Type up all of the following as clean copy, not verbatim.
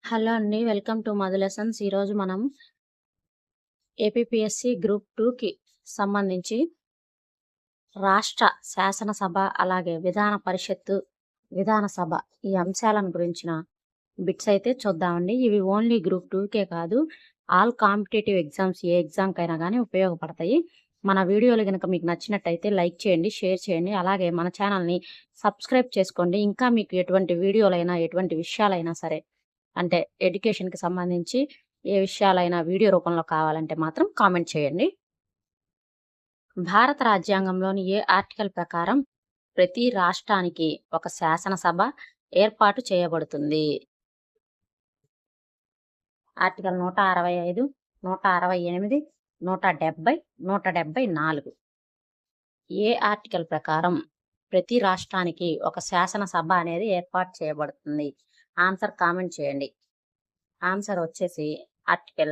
Hello అండి. Welcome to Madhu lessons. ఈరోజు మనం ఏపీపీఎస్సీ గ్రూప్ 2కి సంబంధించి రాష్ట్ర శాసనసభ, అలాగే విధాన పరిషత్తు, విధానసభ ఈ అంశాలను గురించిన బిట్స్ అయితే చూద్దామండి. ఇవి ఓన్లీ గ్రూప్ 2కే కాదు, ఆల్ కాంపిటేటివ్ ఎగ్జామ్స్ ఏ ఎగ్జామ్కైనా కానీ ఉపయోగపడతాయి. మన వీడియోలు కనుక మీకు నచ్చినట్టయితే లైక్ చేయండి, షేర్ చేయండి, అలాగే మన ఛానల్ని సబ్స్క్రైబ్ చేసుకోండి. ఇంకా మీకు ఎటువంటి వీడియోలైనా, ఎటువంటి విషయాలైనా సరే, అంటే ఎడ్యుకేషన్కి సంబంధించి ఏ విషయాలైనా వీడియో రూపంలో కావాలంటే మాత్రం కామెంట్ చేయండి. భారత రాజ్యాంగంలోని ఏ ఆర్టికల్ ప్రకారం ప్రతి రాష్ట్రానికి ఒక శాసనసభ ఏర్పాటు చేయబడుతుంది? ఆర్టికల్ 165, 168, 170, 174. ఏ ఆర్టికల్ ప్రకారం ప్రతి రాష్ట్రానికి ఒక శాసనసభ అనేది ఏర్పాటు చేయబడుతుంది? ఆన్సర్ కామెంట్ చేయండి. ఆన్సర్ వచ్చేసి ఆర్టికల్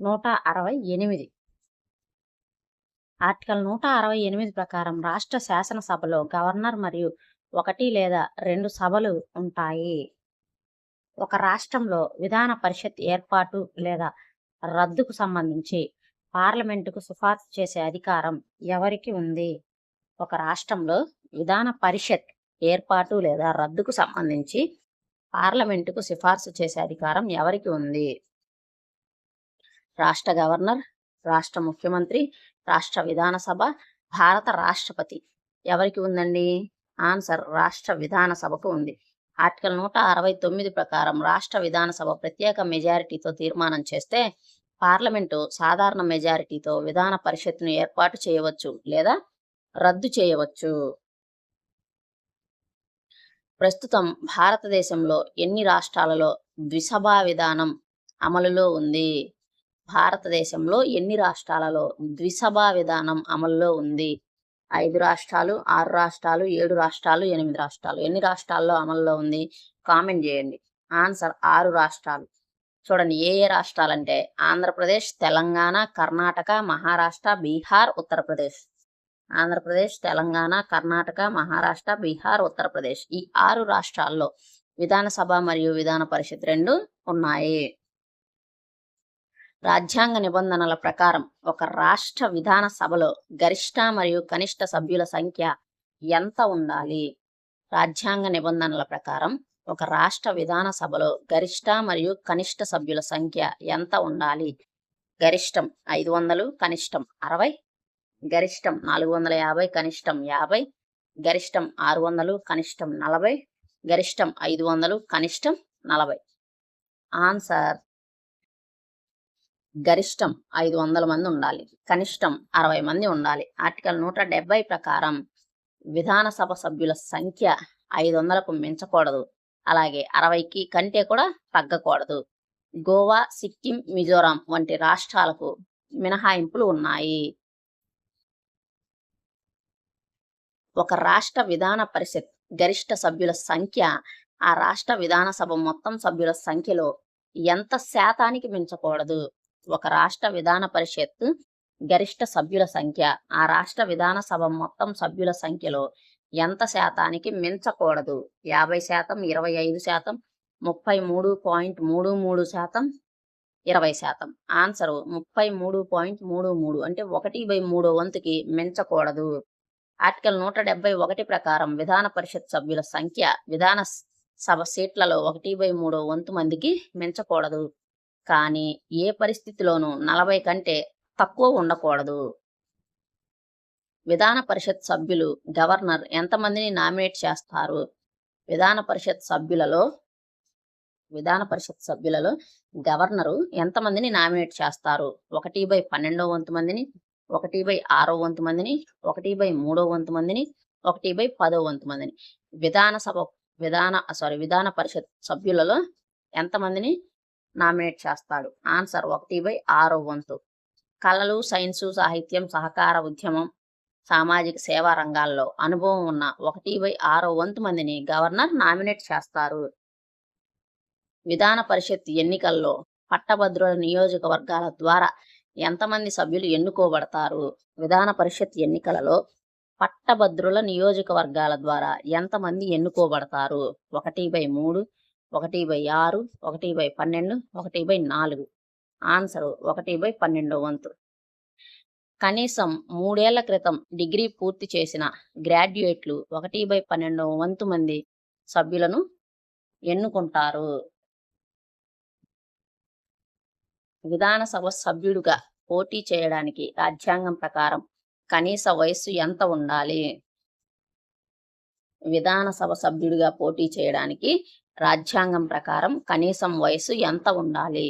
168. ఆర్టికల్ 168 ప్రకారం రాష్ట్ర శాసనసభలో గవర్నర్ మరియు 1 లేదా 2 సభలు ఉంటాయి. ఒక రాష్ట్రంలో విధాన పరిషత్ ఏర్పాటు లేదా రద్దుకు సంబంధించి పార్లమెంటుకు సిఫార్సు చేసే అధికారం ఎవరికి ఉంది? ఒక రాష్ట్రంలో విధాన పరిషత్ ఏర్పాటు లేదా రద్దుకు సంబంధించి పార్లమెంటుకు సిఫార్సు చేసే అధికారం ఎవరికి ఉంది? రాష్ట్ర గవర్నర్, రాష్ట్ర ముఖ్యమంత్రి, రాష్ట్ర విధానసభ, భారత రాష్ట్రపతి. ఎవరికి ఉందండి? ఆన్సర్ రాష్ట్ర విధానసభకు ఉంది. ఆర్టికల్ 169 ప్రకారం రాష్ట్ర విధానసభ ప్రత్యేక మెజారిటీతో తీర్మానం చేస్తే పార్లమెంటు సాధారణ మెజారిటీతో విధాన పరిషత్తును ఏర్పాటు చేయవచ్చు లేదా రద్దు చేయవచ్చు. ప్రస్తుతం భారతదేశంలో ఎన్ని రాష్ట్రాలలో ద్విసభా విధానం అమలులో ఉంది? భారతదేశంలో ఎన్ని రాష్ట్రాలలో ద్విసభా విధానం అమలులో ఉంది? 5 రాష్ట్రాలు, 6 రాష్ట్రాలు, 7 రాష్ట్రాలు, 8 రాష్ట్రాలు. ఎన్ని రాష్ట్రాల్లో అమలులో ఉంది? కామెంట్ చేయండి. ఆన్సర్ 6 రాష్ట్రాలు. చూడండి, ఏ ఏ రాష్ట్రాలంటే ఆంధ్రప్రదేశ్, తెలంగాణ, కర్ణాటక, మహారాష్ట్ర, బీహార్, ఉత్తరప్రదేశ్. ఆంధ్రప్రదేశ్, తెలంగాణ, కర్ణాటక, మహారాష్ట్ర, బీహార్, ఉత్తరప్రదేశ్. ఈ 6 రాష్ట్రాల్లో విధానసభ మరియు విధాన పరిషత్ 2 ఉన్నాయి. రాజ్యాంగ నిబంధనల ప్రకారం ఒక రాష్ట్ర విధాన సభలో గరిష్ట మరియు కనిష్ట సభ్యుల సంఖ్య ఎంత ఉండాలి? రాజ్యాంగ నిబంధనల ప్రకారం ఒక రాష్ట్ర విధాన సభలో గరిష్ట మరియు కనిష్ట సభ్యుల సంఖ్య ఎంత ఉండాలి? గరిష్టం 500, కనిష్టం 60, గరిష్టం 450, కనిష్టం 50, గరిష్టం 600, కనిష్టం 40, గరిష్టం 500, కనిష్టం 40. ఆన్సర్ గరిష్టం 500 మంది ఉండాలి, కనిష్టం 60 మంది ఉండాలి. ఆర్టికల్ 170 ప్రకారం విధానసభ సభ్యుల సంఖ్య 500కు మించకూడదు, అలాగే 60కి కంటే కూడా తగ్గకూడదు. గోవా, సిక్కిం, మిజోరాం వంటి రాష్ట్రాలకు మినహాయింపులు ఉన్నాయి. ఒక రాష్ట్ర విధాన పరిషత్ గరిష్ట సభ్యుల సంఖ్య ఆ రాష్ట్ర విధానసభ మొత్తం సభ్యుల సంఖ్యలో ఎంత శాతానికి మించకూడదు? ఒక రాష్ట్ర విధాన పరిషత్ గరిష్ట సభ్యుల సంఖ్య ఆ రాష్ట్ర విధానసభ మొత్తం సభ్యుల సంఖ్యలో ఎంత శాతానికి మించకూడదు? 50%, 25%, 33.33%, 20%. ఆన్సరు 33.33, అంటే 1/3 వంతుకి మించకూడదు. ఆర్టికల్ 171 ప్రకారం విధాన పరిషత్ సభ్యుల సంఖ్య విధాన సభ సీట్లలో 1/3 వంతు మందికి మించకూడదు, కానీ ఏ పరిస్థితిలోనూ 40 కంటే తక్కువ ఉండకూడదు. విధాన పరిషత్ సభ్యులు గవర్నర్ ఎంతమందిని నామినేట్ చేస్తారు? విధాన పరిషత్ సభ్యులలో గవర్నరు ఎంతమందిని నామినేట్ చేస్తారు? 1/12 వంతు మందిని, 1/6 వంతు మందిని, 1/3 వంతు మందిని, 1/10 వంతు మందిని. విధాన పరిషత్ సభ్యులలో ఎంతమందిని నామినేట్ చేస్తాడు? ఆన్సర్ 1/6 వంతు. కళలు, సైన్సు, సాహిత్యం, సహకార ఉద్యమం, సామాజిక సేవా రంగాల్లో అనుభవం ఉన్న 1/6 వంతు మందిని గవర్నర్ నామినేట్ చేస్తారు. విధాన పరిషత్ ఎన్నికల్లో పట్టభద్రుల నియోజకవర్గాల ద్వారా ఎంతమంది సభ్యులు ఎన్నుకోబడతారు? విధాన పరిషత్ ఎన్నికలలో పట్టభద్రుల నియోజకవర్గాల ద్వారా ఎంతమంది ఎన్నుకోబడతారు? 1/3, 1/6, 1/12, 1/4. ఆన్సర్ 1/12 వంతు. కనీసం 3 ఏళ్ల క్రితం డిగ్రీ పూర్తి చేసిన గ్రాడ్యుయేట్లు 1/12 వంతు మంది సభ్యులను ఎన్నుకుంటారు. విధానసభ సభ్యుడిగా పోటీ చేయడానికి రాజ్యాంగం ప్రకారం కనీస వయస్సు ఎంత ఉండాలి? విధానసభ సభ్యుడిగా పోటీ చేయడానికి రాజ్యాంగం ప్రకారం కనీసం వయస్సు ఎంత ఉండాలి?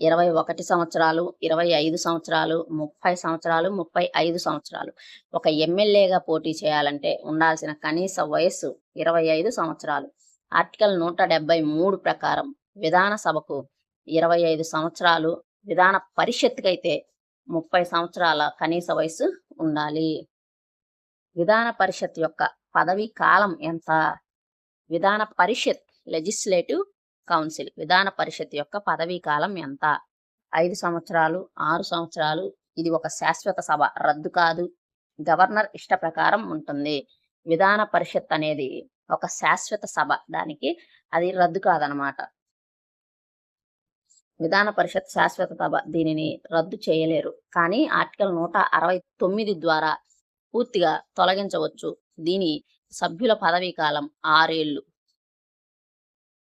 21 సంవత్సరాలు, 25 సంవత్సరాలు, 30 సంవత్సరాలు, 35 సంవత్సరాలు. ఒక ఎమ్మెల్యేగా పోటీ చేయాలంటే ఉండాల్సిన కనీస వయస్సు 25 సంవత్సరాలు. ఆర్టికల్ 173 ప్రకారం విధానసభకు 25 సంవత్సరాలు, విధాన పరిషత్కైతే 30 సంవత్సరాల కనీస వయస్సు ఉండాలి. విధాన పరిషత్ యొక్క పదవీ కాలం ఎంత? విధాన పరిషత్ లెజిస్లేటివ్ కౌన్సిల్ విధాన పరిషత్ యొక్క పదవీ కాలం ఎంత? 5 సంవత్సరాలు, 6 సంవత్సరాలు. ఇది ఒక శాశ్వత సభ, రద్దు కాదు. గవర్నర్ ఇష్ట ప్రకారం ఉంటుంది. విధాన పరిషత్ అనేది ఒక శాశ్వత సభ, దానికి అది రద్దు కాదనమాట. విధాన పరిషత్ శాశ్వత సభ, దీనిని రద్దు చేయలేరు. కానీ ఆర్టికల్ 169 ద్వారా పూర్తిగా తొలగించవచ్చు. దీని సభ్యుల పదవీ కాలం 6 ఏళ్లు.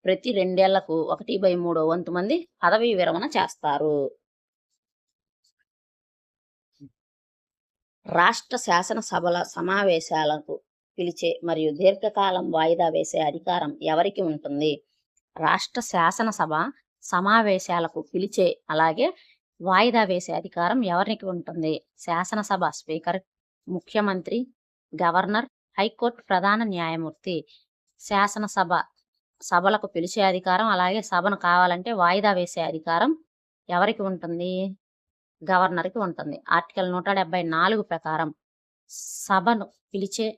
ప్రతి 2 ఏళ్లకు 1/3 వంతు మంది పదవీ విరమణ చేస్తారు. రాష్ట్ర శాసనసభల సమావేశాలకు పిలిచే మరియు దీర్ఘకాలం వాయిదా వేసే అధికారం ఎవరికి ఉంటుంది? రాష్ట్ర శాసనసభ సమావేశాలకు పిలిచే అలాగే వాయిదా వేసే అధికారం ఎవరికి ఉంటుంది? శాసనసభ స్పీకర్, ముఖ్యమంత్రి, గవర్నర్, హైకోర్టు ప్రధాన న్యాయమూర్తి. సభలకు పిలిచే అధికారం అలాగే సభను కావాలంటే వాయిదా వేసే అధికారం ఎవరికి ఉంటుంది? గవర్నర్కి ఉంటుంది. ఆర్టికల్ 174 ప్రకారం సభను పిలిచే,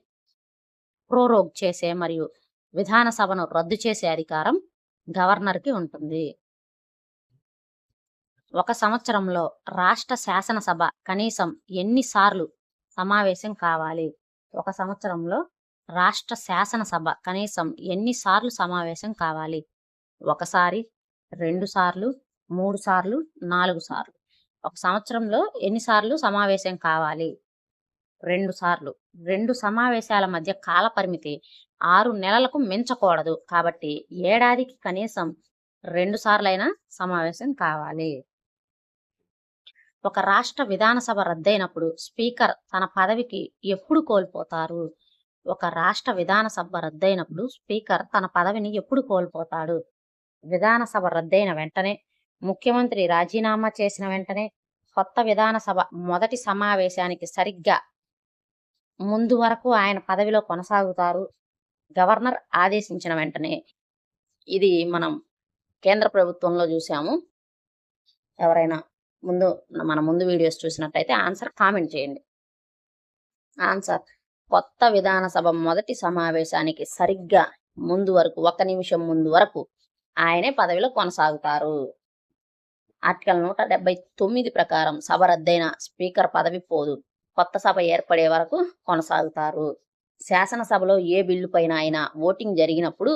ప్రోరోగ్ చేసే మరియు విధాన సభను రద్దు చేసే అధికారం గవర్నర్కి ఉంటుంది. ఒక సంవత్సరంలో రాష్ట్ర శాసనసభ కనీసం ఎన్నిసార్లు సమావేశం కావాలి? ఒక సంవత్సరంలో రాష్ట్ర శాసనసభ కనీసం ఎన్నిసార్లు సమావేశం కావాలి? 1 సారి, 2 సార్లు, 3 సార్లు, 4 సార్లు. ఒక సంవత్సరంలో ఎన్నిసార్లు సమావేశం కావాలి? 2 సార్లు. 2 సమావేశాల మధ్య కాల పరిమితి 6 నెలలకు మించకూడదు. కాబట్టి ఏడాదికి కనీసం 2 సార్లైనా సమావేశం కావాలి. ఒక రాష్ట్ర విధానసభ రద్దయినప్పుడు స్పీకర్ తన పదవికి ఎప్పుడు కోల్పోతారు? ఒక రాష్ట్ర విధానసభ రద్దయినప్పుడు స్పీకర్ తన పదవిని ఎప్పుడు కోల్పోతాడు? విధానసభ రద్దయిన వెంటనే, ముఖ్యమంత్రి రాజీనామా చేసిన వెంటనే, కొత్త విధానసభ మొదటి సమావేశానికి సరిగ్గా ముందు వరకు ఆయన పదవిలో కొనసాగుతారు. గవర్నర్ ఆదేశించిన వెంటనే. ఇది మనం కేంద్ర ప్రభుత్వంలో చూసాము. ఎవరైనా మన ముందు వీడియోస్ చూసినట్టయితే ఆన్సర్ కామెంట్ చేయండి. ఆన్సర్ కొత్త విధానసభ మొదటి సమావేశానికి సరిగ్గా ముందు వరకు, 1 నిమిషం ముందు వరకు ఆయనే పదవిలో కొనసాగుతారు. ఆర్టికల్ 179 ప్రకారం సభ రద్దయిన స్పీకర్ పదవి పోదు. కొత్త సభ ఏర్పడే వరకు కొనసాగుతారు. శాసనసభలో ఏ బిల్లు పైన అయినా ఓటింగ్ జరిగినప్పుడు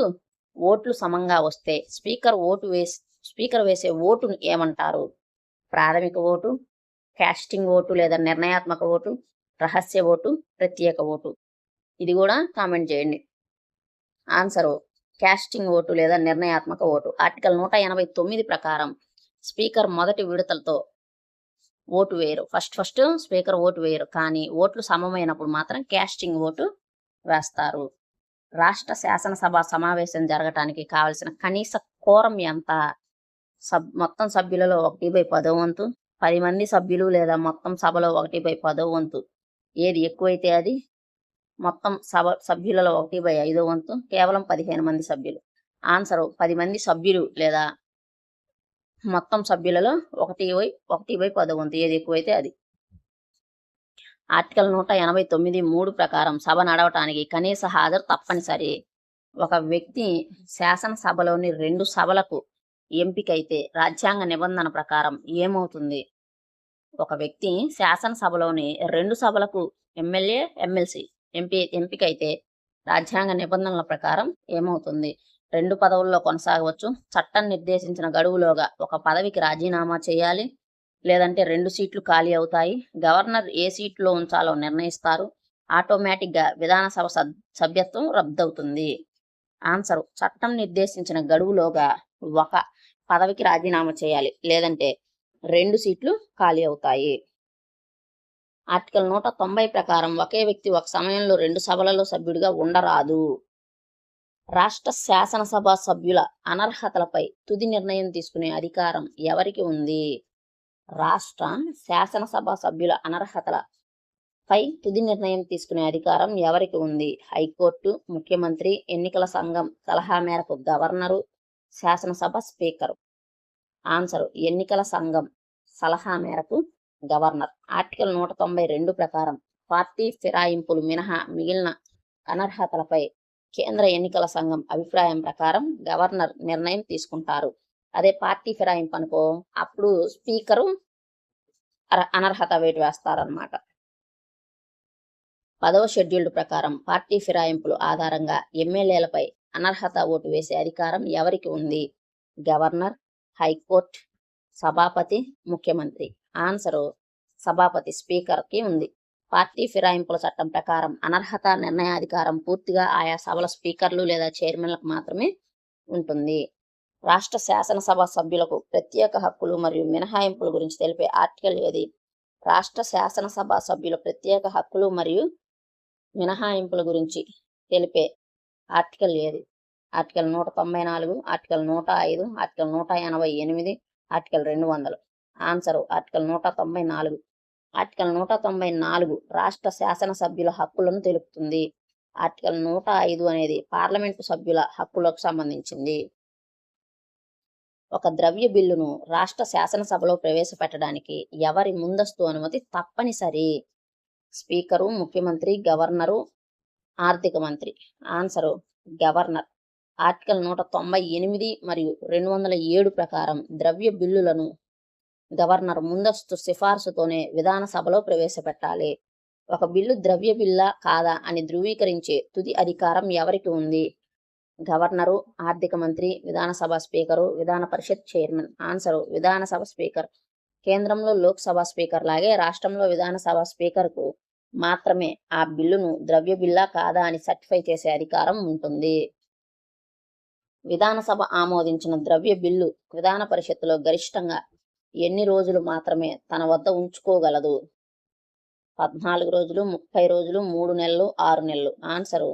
ఓట్లు సమంగా వస్తే స్పీకర్ వేసే ఓటును ఏమంటారు? ప్రాథమిక ఓటు, కాస్టింగ్ ఓటు లేదా నిర్ణయాత్మక ఓటు, రహస్య ఓటు, ప్రత్యేక ఓటు. ఇది కూడా కామెంట్ చేయండి. ఆన్సరు కాస్టింగ్ ఓటు లేదా నిర్ణయాత్మక ఓటు. ఆర్టికల్ 189 ప్రకారం స్పీకర్ మొదటి విడతలతో ఓటు వేయరు. ఫస్ట్ స్పీకర్ ఓటు వేయరు. కానీ ఓట్లు సమమైనప్పుడు మాత్రం కాస్టింగ్ ఓటు వేస్తారు. రాష్ట్ర శాసనసభ సమావేశం జరగటానికి కావలసిన కనీస కోరం ఎంత? మొత్తం సభ్యులలో 1/10 వంతు, 10 మంది సభ్యులు లేదా మొత్తం సభలో 1/10 వంతు. ఏది ఎక్కువైతే అది. మొత్తం సభ్యులలో 1/5 వంతు, కేవలం 15 మంది సభ్యులు. ఆన్సరు 10 మంది సభ్యులు లేదా మొత్తం సభ్యులలో 1/10 వంతు. ఏది ఎక్కువైతే అది. ఆర్టికల్ 189(3) ప్రకారం సభ నడవటానికి కనీస హాజరు తప్పనిసరి. ఒక వ్యక్తి శాసనసభలోని 2 సభలకు ఎంపికైతే రాజ్యాంగ నిబంధన ప్రకారం ఏమవుతుంది? ఒక వ్యక్తి శాసనసభలోని 2 సభలకు ఎమ్మెల్యే, ఎమ్మెల్సీ ఎంపికైతే రాజ్యాంగ నిబంధనల ప్రకారం ఏమవుతుంది? 2 పదవుల్లో కొనసాగవచ్చు. చట్టం నిర్దేశించిన గడువులోగా ఒక పదవికి రాజీనామా చేయాలి. లేదంటే 2 సీట్లు ఖాళీ అవుతాయి. గవర్నర్ ఏ సీట్లో ఉంచాలో నిర్ణయిస్తారు. ఆటోమేటిక్‌గా విధానసభ సభ్యత్వం రద్దవుతుంది. ఆన్సరు చట్టం నిర్దేశించిన గడువులోగా ఒక పదవికి రాజీనామా చేయాలి. లేదంటే 2 సీట్లు ఖాళీ అవుతాయి. ఆర్టికల్ 190 ప్రకారం ఒకే వ్యక్తి ఒక సమయంలో 2 సభలలో సభ్యుడిగా ఉండరాదు. రాష్ట్ర శాసనసభ సభ్యుల అనర్హతలపై తుది నిర్ణయం తీసుకునే అధికారం ఎవరికి ఉంది? రాష్ట్ర శాసనసభ సభ్యుల అనర్హతలపై తుది నిర్ణయం తీసుకునే అధికారం ఎవరికి ఉంది? హైకోర్టు, ముఖ్యమంత్రి, ఎన్నికల సంఘం సలహా మేరకు గవర్నరు, శాసనసభ స్పీకరు. ఆన్సరు ఎన్నికల సంఘం సలహా మేరకు గవర్నర్. ఆర్టికల్ 192 ప్రకారం పార్టీ ఫిరాయింపులు మినహా మిగిలిన అనర్హతలపై కేంద్ర ఎన్నికల సంఘం అభిప్రాయం ప్రకారం గవర్నర్ నిర్ణయం తీసుకుంటారు. అదే పార్టీ ఫిరాయింపు అనుకో, అప్పుడు స్పీకరు అనర్హత వేటు వేస్తారన్నమాట. 10వ షెడ్యూల్డ్ ప్రకారం పార్టీ ఫిరాయింపులు ఆధారంగా ఎమ్మెల్యేలపై అనర్హత ఓటు వేసే అధికారం ఎవరికి ఉంది? గవర్నర్, హైకోర్టు, సభాపతి, ముఖ్యమంత్రి. ఆన్సరు సభాపతి స్పీకర్కి ఉంది. పార్టీ ఫిరాయింపుల చట్టం ప్రకారం అనర్హత నిర్ణయాధికారం పూర్తిగా ఆయా సభల స్పీకర్లు లేదా చైర్మన్లకు మాత్రమే ఉంటుంది. రాష్ట్ర శాసనసభ సభ్యులకు ప్రత్యేక హక్కులు మరియు మినహాయింపుల గురించి తెలిపే ఆర్టికల్ ఏది? రాష్ట్ర శాసనసభ సభ్యుల ప్రత్యేక హక్కులు మరియు మినహాయింపుల గురించి తెలిపే ఆర్టికల్ ఏది? Article 194, article 105, article 188, article 200. Answer article 194. Article 194 రాష్ట్ర శాసనసభ్యుల హక్కులను తెలుపుతుంది. ఆర్టికల్ 105 అనేది పార్లమెంటు సభ్యుల హక్కులకు సంబంధించింది. ఒక ద్రవ్య బిల్లును రాష్ట్ర శాసనసభలో ప్రవేశపెట్టడానికి ఎవరి ముందస్తు అనుమతి తప్పనిసరి? స్పీకరు, ముఖ్యమంత్రి, గవర్నరు, ఆర్థిక మంత్రి. Answer governor. ఆర్టికల్ 198 మరియు 207 ప్రకారం ద్రవ్య బిల్లులను గవర్నర్ ముందస్తు సిఫార్సుతోనే విధానసభలో ప్రవేశపెట్టాలి. ఒక బిల్లు ద్రవ్య బిల్లా కాదా అని ధృవీకరించే తుది అధికారం ఎవరికి ఉంది? గవర్నరు, ఆర్థిక మంత్రి, విధానసభ స్పీకరు, విధాన పరిషత్ చైర్మన్. Answer Vidhan Sabha speaker. కేంద్రంలో లోక్సభ స్పీకర్ లాగే రాష్ట్రంలో విధానసభ స్పీకర్కు మాత్రమే ఆ బిల్లును ద్రవ్య బిల్లా కాదా అని సర్టిఫై చేసే అధికారం ఉంటుంది. విధానసభ ఆమోదించిన ద్రవ్య బిల్లు విధాన పరిషత్తులో గరిష్టంగా ఎన్ని రోజులు మాత్రమే తన వద్ద ఉంచుకోగలదు? 14 రోజులు, 30 రోజులు, 3 నెలలు, 6 నెలలు. ఆన్సరు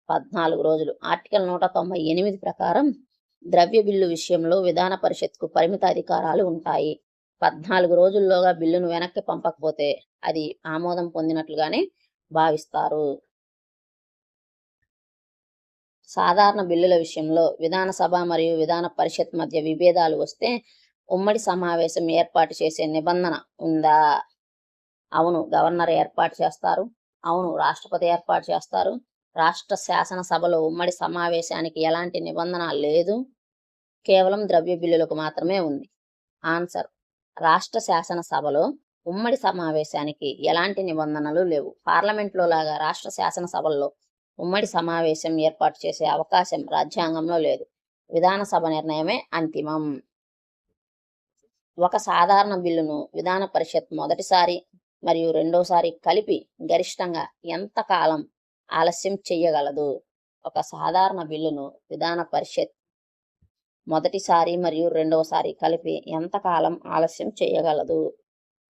14 రోజులు. ఆర్టికల్ 198 ప్రకారం ద్రవ్య బిల్లు విషయంలో విధాన పరిషత్కు పరిమిత అధికారాలు ఉంటాయి. 14 రోజుల్లోగా బిల్లును వెనక్కి పంపకపోతే అది ఆమోదం పొందినట్లుగానే భావిస్తారు. సాధారణ బిల్లుల విషయంలో విధానసభ మరియు విధాన పరిషత్ మధ్య విభేదాలు వస్తే ఉమ్మడి సమావేశం ఏర్పాటు చేసే నిబంధన ఉందా? అవును, గవర్నర్ ఏర్పాటు చేస్తారు. అవును, రాష్ట్రపతి ఏర్పాటు చేస్తారు. రాష్ట్ర శాసనసభలో ఉమ్మడి సమావేశానికి ఎలాంటి నిబంధన లేదు. కేవలం ద్రవ్య బిల్లులకు మాత్రమే ఉంది. ఆన్సర్ రాష్ట్ర శాసనసభలో ఉమ్మడి సమావేశానికి ఎలాంటి నిబంధనలు లేవు. పార్లమెంట్లో లాగా రాష్ట్ర శాసనసభల్లో ఉమ్మడి సమావేశం ఏర్పాటు చేసే అవకాశం రాజ్యాంగంలో లేదు. విధానసభ నిర్ణయమే అంతిమం. ఒక సాధారణ బిల్లును విధాన పరిషత్ మొదటిసారి మరియు రెండోసారి కలిపి గరిష్టంగా ఎంత కాలం ఆలస్యం చేయగలదు? ఒక సాధారణ బిల్లును విధాన పరిషత్ మొదటిసారి మరియు రెండవసారి కలిపి ఎంత కాలం ఆలస్యం చేయగలదు?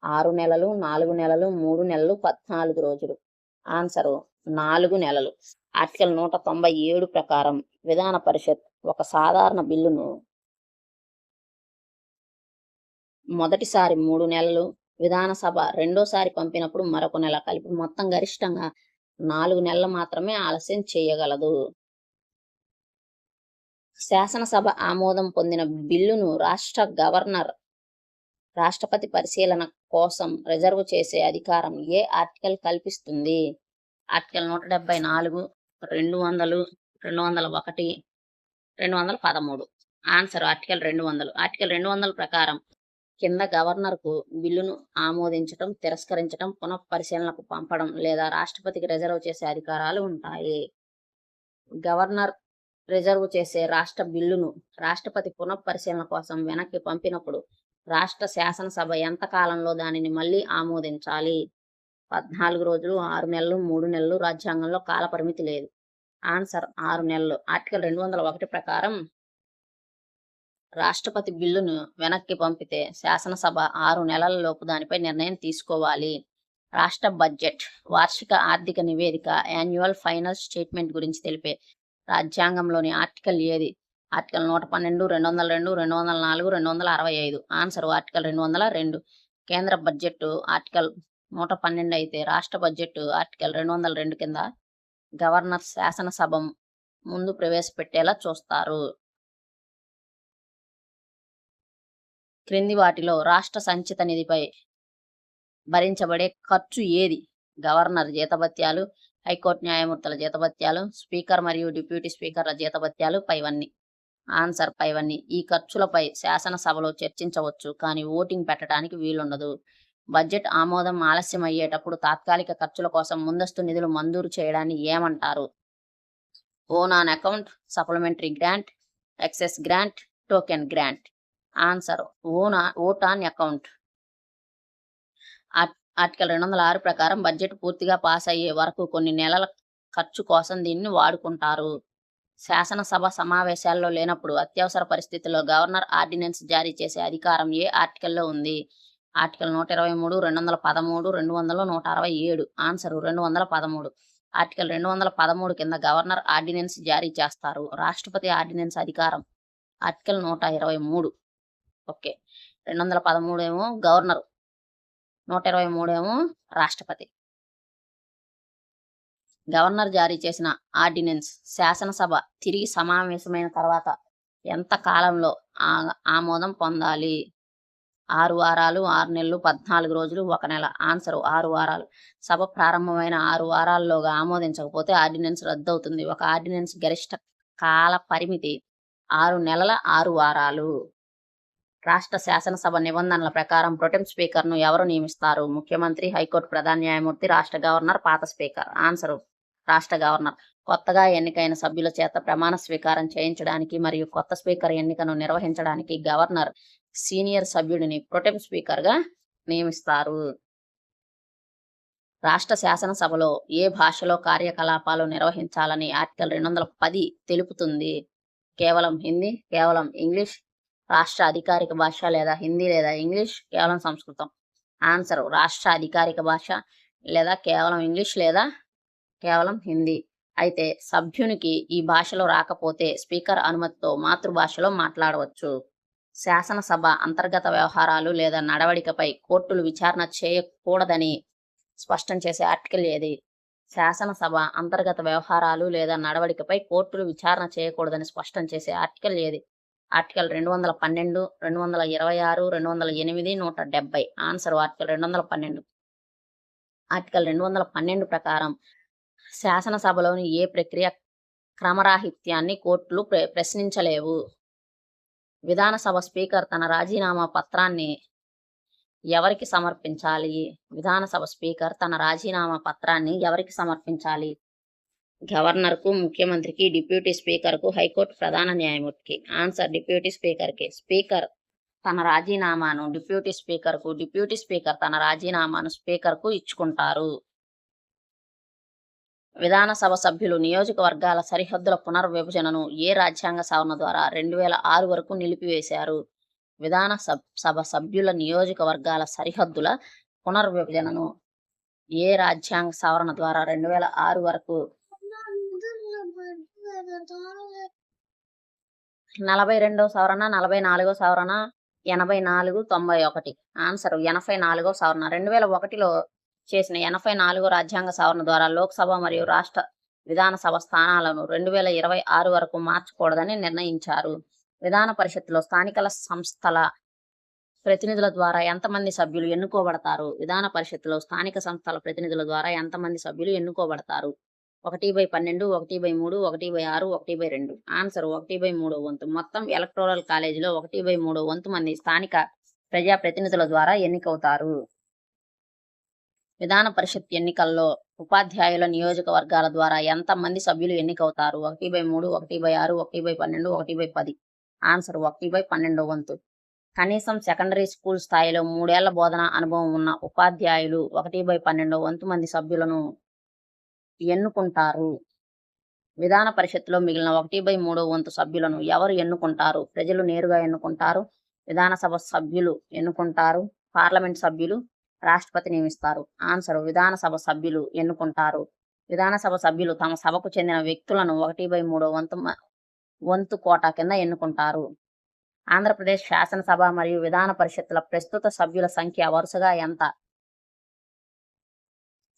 6 నెలలు, 4 నెలలు, 3 నెలలు, 14 రోజులు. ఆన్సరు 4 నెలలు. ఆర్టికల్ 197 ప్రకారం విధాన పరిషత్ ఒక సాధారణ బిల్లును మొదటిసారి 3 నెలలు, విధానసభ రెండోసారి పంపినప్పుడు మరొక నెల కలిపి మొత్తం గరిష్టంగా 4 నెలలు మాత్రమే ఆలస్యం చేయగలదు. శాసనసభ ఆమోదం పొందిన బిల్లును గవర్నర్ రాష్ట్రపతి పరిశీలన కోసం రిజర్వ్ చేసే అధికారం ఏ ఆర్టికల్ కల్పిస్తుంది? ఆర్టికల్ 174, 200, 201, 213. Answer article 200. ఆర్టికల్ 200 ప్రకారం కింద గవర్నర్కు బిల్లును ఆమోదించటం, తిరస్కరించటం, పునఃపరిశీలనకు పంపడం లేదా రాష్ట్రపతికి రిజర్వ్ చేసే అధికారాలు ఉంటాయి. గవర్నర్ రిజర్వ్ చేసే రాష్ట్ర బిల్లును రాష్ట్రపతి పునఃపరిశీలన కోసం వెనక్కి పంపినప్పుడు రాష్ట్ర శాసనసభ ఎంత కాలంలో దానిని మళ్ళీ ఆమోదించాలి? 14 రోజులు, 6 నెలలు, 3 నెలలు. రాజ్యాంగంలో కాలపరిమితి లేదు. ఆన్సర్ 6 నెలలు. ఆర్టికల్ 201 ప్రకారం రాష్ట్రపతి బిల్లును వెనక్కి పంపితే శాసనసభ 6 నెలల లోపు దానిపై నిర్ణయం తీసుకోవాలి. రాష్ట్ర బడ్జెట్ వార్షిక ఆర్థిక నివేదిక యాన్యువల్ ఫైనల్ స్టేట్మెంట్ గురించి తెలిపే రాజ్యాంగంలోని ఆర్టికల్ ఏది? ఆర్టికల్ 112, 202, 204, 265. Answer article 202. కేంద్ర బడ్జెట్ ఆర్టికల్ 112 అయితే రాష్ట్ర బడ్జెట్ ఆర్టికల్ 202 కింద గవర్నర్ శాసనసభ ముందు ప్రవేశపెట్టేలా చూస్తారు. క్రింది వాటిలో రాష్ట్ర సంచిత నిధిపై భరించబడే ఖర్చు ఏది? గవర్నర్ జీతభత్యాలు, హైకోర్టు న్యాయమూర్తుల జీతభత్యాలు, స్పీకర్ మరియు డిప్యూటీ స్పీకర్ల జీతభత్యాలు, పైవన్నీ. ఆన్సర్ పైవన్నీ. ఈ ఖర్చులపై శాసనసభలో చర్చించవచ్చు, కానీ ఓటింగ్ పెట్టడానికి వీలుండదు. బడ్జెట్ ఆమోదం ఆలస్యం అయ్యేటప్పుడు తాత్కాలిక ఖర్చుల కోసం ముందస్తు నిధులు మంజూరు చేయడాన్ని ఏమంటారు? Own on account, supplementary grant, excess grant, token grant. Answer vote on account. Article 206 ప్రకారం బడ్జెట్ పూర్తిగా పాస్ అయ్యే వరకు కొన్ని నెలల ఖర్చు కోసం దీన్ని వాడుకుంటారు. శాసనసభ సమావేశాల్లో లేనప్పుడు అత్యవసర పరిస్థితుల్లో గవర్నర్ ఆర్డినెన్స్ జారీ చేసే అధికారం ఏ ఆర్టికల్లో ఉంది? ఆర్టికల్ 123, 213, 200, 167. ఆన్సర్ 213. ఆర్టికల్ 213 కింద గవర్నర్ ఆర్డినెన్స్ జారీ చేస్తారు. రాష్ట్రపతి ఆర్డినెన్స్ అధికారం ఆర్టికల్ 123. ఓకే, 213 ఏమో గవర్నర్, 123 ఏమో రాష్ట్రపతి. గవర్నర్ జారీ చేసిన ఆర్డినెన్స్ శాసనసభ తిరిగి సమావేశమైన తర్వాత ఎంత కాలంలో ఆమోదం పొందాలి? 6 వారాలు, 6 నెలలు, 14 రోజులు, 1 నెల. ఆన్సర్ 6 వారాలు. సభ ప్రారంభమైన 6 వారాల్లోగా ఆమోదించకపోతే ఆర్డినెన్స్ రద్దవుతుంది. ఒక ఆర్డినెన్స్ గరిష్ట కాల పరిమితి 6 నెలల 6 వారాలు. రాష్ట్ర శాసనసభ నిబంధనల ప్రకారం ప్రొటెం స్పీకర్ను ఎవరు నియమిస్తారు? ముఖ్యమంత్రి, హైకోర్టు ప్రధాన న్యాయమూర్తి, రాష్ట్ర గవర్నర్, పాత స్పీకర్. ఆన్సర్ రాష్ట్ర గవర్నర్. కొత్తగా ఎన్నికైన సభ్యుల చేత ప్రమాణ స్వీకారం చేయించడానికి మరియు కొత్త స్పీకర్ ఎన్నికను నిర్వహించడానికి గవర్నర్ సీనియర్ సభ్యుడిని ప్రొటెం స్పీకర్గా నియమిస్తారు. రాష్ట్ర శాసనసభలో ఏ భాషలో కార్యకలాపాలు నిర్వహించాలని ఆర్టికల్ 210 తెలుపుతుంది? కేవలం హిందీ, కేవలం ఇంగ్లీష్, రాష్ట్ర అధికారిక భాష లేదా హిందీ లేదా ఇంగ్లీష్, కేవలం సంస్కృతం. ఆన్సర్ రాష్ట్ర అధికారిక భాష లేదా కేవలం ఇంగ్లీష్ లేదా కేవలం హిందీ. అయితే సభ్యునికి ఈ భాషలో రాకపోతే స్పీకర్ అనుమతితో మాతృభాషలో మాట్లాడవచ్చు. శాసనసభ అంతర్గత వ్యవహారాలు లేదా నడవడికపై కోర్టులు విచారణ చేయకూడదని స్పష్టం చేసే ఆర్టికల్ ఏది? శాసనసభ అంతర్గత వ్యవహారాలు లేదా నడవడికపై కోర్టులు విచారణ చేయకూడదని స్పష్టం చేసే ఆర్టికల్ ఏది? ఆర్టికల్ 212, 226, 208, 170. Answer article 212. ఆర్టికల్ 212 ప్రకారం శాసనసభలోని ఏ ప్రక్రియ క్రమరాహిత్యాన్ని కోర్టులు ప్రశ్నించలేవు? విధానసభ స్పీకర్ తన రాజీనామా పత్రాన్ని ఎవరికి సమర్పించాలి? విధానసభ స్పీకర్ తన రాజీనామా పత్రాన్ని ఎవరికి సమర్పించాలి? గవర్నర్కు, ముఖ్యమంత్రికి, డిప్యూటీ స్పీకర్కు, హైకోర్టు ప్రధాన న్యాయమూర్తికి. ఆన్సర్ డిప్యూటీ స్పీకర్కి. స్పీకర్ తన రాజీనామాను డిప్యూటీ స్పీకర్కు, డిప్యూటీ స్పీకర్ తన రాజీనామాను స్పీకర్కు ఇచ్చుకుంటారు. విధానసభ సభ్యులు నియోజకవర్గాల సరిహద్దుల పునర్విభజనను ఏ రాజ్యాంగ సవరణ ద్వారా 2006 వరకు నిలిపివేశారు? విధానసభ సభ్యుల నియోజకవర్గాల సరిహద్దుల పునర్విభజనను ఏ రాజ్యాంగ సవరణ ద్వారా 2006 వరకు 42వ సవరణ, 44వ సవరణ, 84, 91. ఆన్సర్ 84వ సవరణ. 2001లో చేసిన 84వ రాజ్యాంగ సవరణ ద్వారా లోక్సభ మరియు రాష్ట్ర విధానసభ స్థానాలను 2026 వరకు మార్చకూడదని నిర్ణయించారు. విధాన పరిషత్తులో స్థానిక సంస్థల ప్రతినిధుల ద్వారా ఎంతమంది సభ్యులు ఎన్నుకోబడతారు? విధాన పరిషత్తులో స్థానిక సంస్థల ప్రతినిధుల ద్వారా ఎంతమంది సభ్యులు ఎన్నుకోబడతారు? 1/12, 1/3, 1/6, 1/2. ఆన్సర్ 1/3 వంతు. మొత్తం ఎలక్టోరల్ కాలేజీలో 1/3 వంతు మంది స్థానిక ప్రజాప్రతినిధుల ద్వారా ఎన్నికవుతారు. విధాన పరిషత్ ఎన్నికల్లో ఉపాధ్యాయుల నియోజకవర్గాల ద్వారా ఎంత మంది సభ్యులు ఎన్నికవుతారు? 1/3, 1/6, 1/12, 1/10. ఆన్సర్ 1/12 వంతు. కనీసం సెకండరీ స్కూల్ స్థాయిలో 3 ఏళ్ల బోధనా అనుభవం ఉన్న ఉపాధ్యాయులు 1/12 వంతు మంది సభ్యులను ఎన్నుకుంటారు. విధాన పరిషత్తులో మిగిలిన 1/3 వంతు సభ్యులను ఎవరు ఎన్నుకుంటారు? ప్రజలు నేరుగా ఎన్నుకుంటారు, విధానసభ సభ్యులు ఎన్నుకుంటారు, పార్లమెంట్ సభ్యులు, రాష్ట్రపతి నియమిస్తారు. ఆన్సర్ విధానసభ సభ్యులు ఎన్నుకుంటారు. విధానసభ సభ్యులు తమ సభకు చెందిన వ్యక్తులను 1/3 వంతు కోటా కింద ఎన్నుకుంటారు. ఆంధ్రప్రదేశ్ శాసనసభ మరియు విధాన పరిషత్తుల ప్రస్తుత సభ్యుల సంఖ్య వరుసగా ఎంత?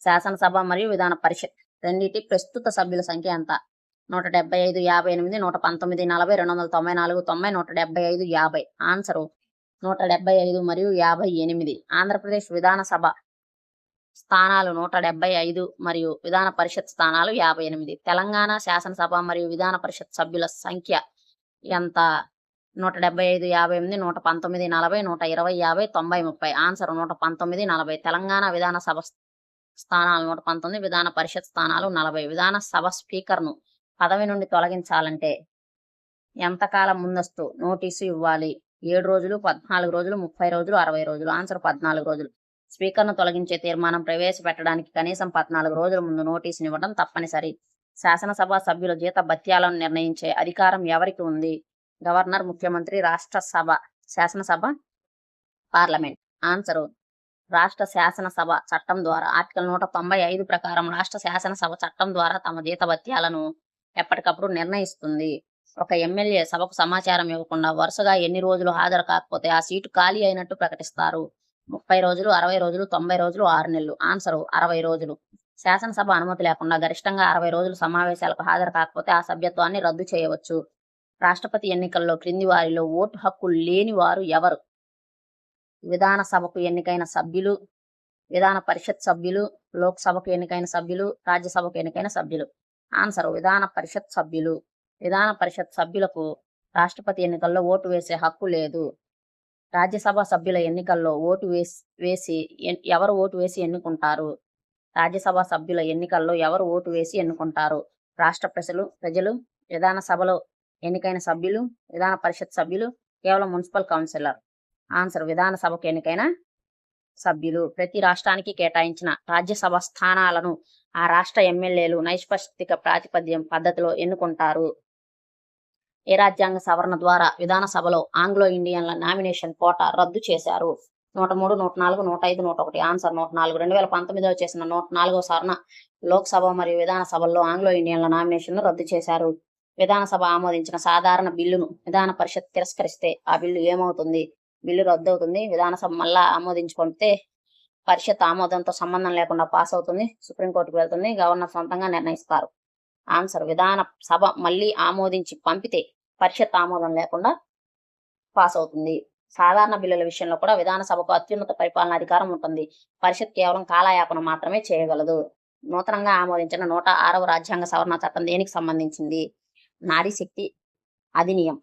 శాసనసభ మరియు విధాన పరిషత్ రెండింటి ప్రస్తుత సభ్యుల సంఖ్య ఎంత? 175, 58, 119, 40, 294, 90, 175, 50. ఆన్సరు 175 మరియు 58. ఆంధ్రప్రదేశ్ విధానసభ స్థానాలు 175 మరియు విధాన పరిషత్ స్థానాలు 58. తెలంగాణ శాసనసభ మరియు విధాన పరిషత్ సభ్యుల సంఖ్య ఎంత? 175, 58, 119, 40, 120, 50, 90, 30. ఆన్సర్ 119, 40. తెలంగాణ విధానసభ స్థానాలు 119, విధాన పరిషత్ స్థానాలు 40. విధానసభ స్పీకర్ను పదవి నుండి తొలగించాలంటే ఎంతకాలం ముందస్తు నోటీసు ఇవ్వాలి? 7 రోజులు, 14 రోజులు, 30 రోజులు, 60 రోజులు. ఆన్సర్ 14 రోజులు. స్పీకర్ను తొలగించే తీర్మానం ప్రవేశపెట్టడానికి కనీసం 14 రోజుల ముందు నోటీసునివ్వడం తప్పనిసరి. శాసనసభ సభ్యుల జీత భత్యాలను నిర్ణయించే అధికారం ఎవరికి ఉంది? గవర్నర్, ముఖ్యమంత్రి, శాసనసభ, పార్లమెంట్. ఆన్సరు రాష్ట్ర శాసనసభ చట్టం ద్వారా. ఆర్టికల్ 195 ప్రకారం రాష్ట్ర శాసనసభ చట్టం ద్వారా తమ జీతభత్యాలను ఎప్పటికప్పుడు నిర్ణయిస్తుంది. ఒక ఎమ్మెల్యే సభకు సమాచారం ఇవ్వకుండా వరుసగా ఎన్ని రోజులు హాజరు కాకపోతే ఆ సీటు ఖాళీ అయినట్టు ప్రకటిస్తారు? 30 రోజులు, 60 రోజులు, 90 రోజులు, 6 నెలలు. ఆన్సరు 60 రోజులు. శాసనసభ అనుమతి లేకుండా గరిష్టంగా 60 రోజులు సమావేశాలకు హాజరు కాకపోతే ఆ సభ్యత్వాన్ని రద్దు చేయవచ్చు. రాష్ట్రపతి ఎన్నికల్లో క్రింది వారిలో ఓటు హక్కు లేని వారు ఎవరు? విధానసభకు ఎన్నికైన సభ్యులు, విధాన పరిషత్ సభ్యులు, లోక్సభకు ఎన్నికైన సభ్యులు, రాజ్యసభకు ఎన్నికైన సభ్యులు. ఆన్సర్ విధాన పరిషత్ సభ్యులు. విధాన పరిషత్ సభ్యులకు రాష్ట్రపతి ఎన్నికల్లో ఓటు వేసే హక్కు లేదు. రాజ్యసభ సభ్యుల ఎన్నికల్లో ఎవరు ఓటు వేసి ఎన్నుకుంటారు? రాజ్యసభ సభ్యుల ఎన్నికల్లో ఎవరు ఓటు వేసి ఎన్నుకుంటారు? రాష్ట్ర ప్రజలు, విధానసభలో ఎన్నికైన సభ్యులు, విధాన పరిషత్ సభ్యులు, కేవలం మున్సిపల్ కౌన్సిలర్. ఆన్సర్ విధానసభకు ఎన్నికైన సభ్యులు. ప్రతి రాష్ట్రానికి కేటాయించిన రాజ్యసభ స్థానాలను ఆ రాష్ట్ర ఎమ్మెల్యేలు నైష్పత్తిక పద్ధతిలో ఎన్నుకుంటారు. ఏ రాజ్యాంగ సవరణ ద్వారా విధానసభలో ఆంగ్లో ఇండియన్ల నామినేషన్ కోటా రద్దు చేశారు? 103, 104, 105, 101. ఆన్సర్ 104. 2019లో చేసిన 104వ సవరణ లోక్సభ మరియు విధానసభల్లో ఆంగ్లో ఇండియన్ల నామినేషన్ను రద్దు చేశారు. విధానసభ ఆమోదించిన సాధారణ బిల్లును విధాన పరిషత్ తిరస్కరిస్తే ఆ బిల్లు ఏమవుతుంది? బిల్లు రద్దు అవుతుంది. విధానసభ మళ్ళా ఆమోదించుకుంటే పరిషత్ ఆమోదంతో సంబంధం లేకుండా పాస్ అవుతుంది, సుప్రీంకోర్టుకు వెళ్తుంది, గవర్నర్ సొంతంగా నిర్ణయిస్తారు. ఆన్సర్ విధాన సభ మళ్ళీ ఆమోదించి పంపితే పరిషత్ ఆమోదం లేకుండా పాస్ అవుతుంది. సాధారణ బిల్లుల విషయంలో కూడా విధానసభకు అత్యున్నత పరిపాలన అధికారం ఉంటుంది. పరిషత్ కేవలం కాలయాపన మాత్రమే చేయగలదు. నూతనంగా ఆమోదించిన 106వ రాజ్యాంగ సవరణ చట్టం దేనికి సంబంధించింది? నారీ శక్తి అధినియం.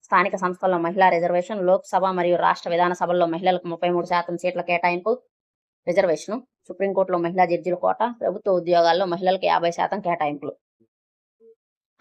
స్థానిక సంస్థల్లో మహిళా రిజర్వేషన్, లోక్సభ మరియు రాష్ట్ర విధానసభల్లో మహిళలకు 33% సీట్ల కేటాయింపు రిజర్వేషను, సుప్రీంకోర్టులో మహిళా జడ్జిల కోటా, ప్రభుత్వ ఉద్యోగాల్లో మహిళలకు 50% కేటాయింపులు.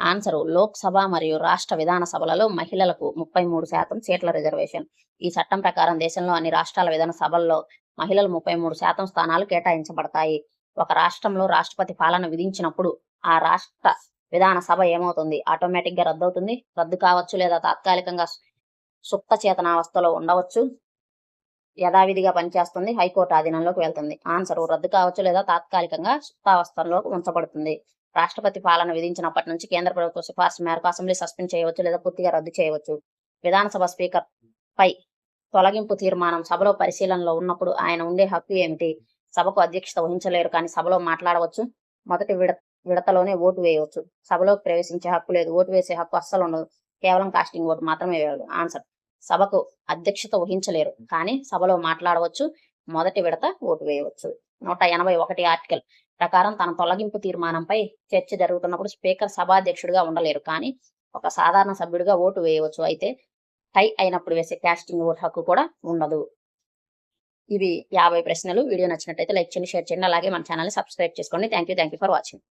ఆన్సరు లోక్సభ మరియు రాష్ట్ర విధానసభలలో మహిళలకు 33% సీట్ల రిజర్వేషన్. ఈ చట్టం ప్రకారం దేశంలో అన్ని రాష్ట్రాల విధానసభల్లో మహిళలు 33% స్థానాలు కేటాయించబడతాయి. ఒక రాష్ట్రంలో రాష్ట్రపతి పాలన విధించినప్పుడు ఆ రాష్ట్ర విధానసభ ఏమవుతుంది? ఆటోమేటిక్గా రద్దవుతుంది, రద్దు కావచ్చు లేదా తాత్కాలికంగా సుప్త చేతనావస్థలో ఉండవచ్చు, యథావిధిగా పనిచేస్తుంది, హైకోర్టు ఆధీనంలోకి వెళ్తుంది. ఆన్సర్ రద్దు కావచ్చు లేదా తాత్కాలికంగా సుప్తావస్థలో ఉంచబడుతుంది. రాష్ట్రపతి పాలన విధించినప్పటి నుంచి కేంద్ర ప్రభుత్వ సిఫార్సు మేరకు అసెంబ్లీ సస్పెండ్ చేయవచ్చు లేదా పూర్తిగా రద్దు చేయవచ్చు. విధానసభ స్పీకర్ పై తొలగింపు తీర్మానం సభలో పరిశీలనలో ఉన్నప్పుడు ఆయన ఉండే హక్కు ఏమిటి? సభకు అధ్యక్షత వహించలేరు కానీ సభలో మాట్లాడవచ్చు, మొదటి విడతలోనే ఓటు వేయవచ్చు, సభలోకి ప్రవేశించే హక్కు లేదు, ఓటు వేసే హక్కు అస్సలు ఉండదు, కేవలం కాస్టింగ్ ఓటు మాత్రమే వేయగలరు. ఆన్సర్ సభకు అధ్యక్షత వహించలేరు కానీ సభలో మాట్లాడవచ్చు, మొదటి విడత ఓటు వేయవచ్చు. 181 ఆర్టికల్ ప్రకారం తన తొలగింపు తీర్మానంపై చర్చ జరుగుతున్నప్పుడు స్పీకర్ సభాధ్యక్షుడిగా ఉండలేరు కానీ ఒక సాధారణ సభ్యుడిగా ఓటు వేయవచ్చు. అయితే టై అయినప్పుడు వేసే కాస్టింగ్ ఓటు హక్కు కూడా ఉండదు. ఇవి 50 ప్రశ్నలు. వీడియో నచ్చినట్టయితే లైక్ చేయండి, షేర్ చేయండి. అలాగే మన ఛానల్‌ని సబ్స్క్రైబ్ చేసుకోండి. Thank you for watching.